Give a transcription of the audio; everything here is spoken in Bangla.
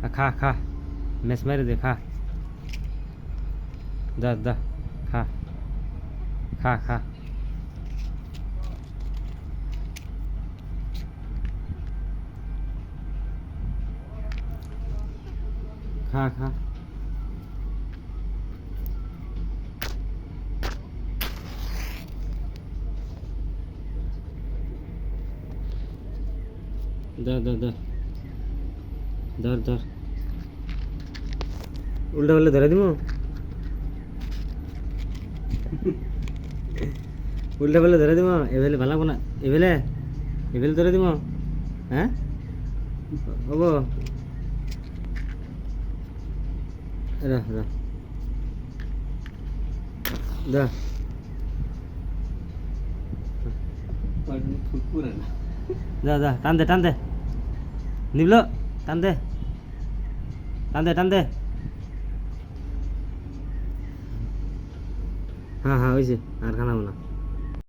খা খা মেস মেরে দে খা দা দা খা খা খা খা খা ধর ধর ধর ধর ধর উল্টা উল্টা ধরে দিব উল্টা পাল্টা ধরে দিব এবেলে ভালো লাগবো না এবেলে এবেলে ধরে দিব হ্যাঁ হব রাখ রাখ দা যা যা টান দে টান দে নিবল টান দে টান দে টান দে হ্যাঁ হ্যাঁ হয়েছে আর খানাবো না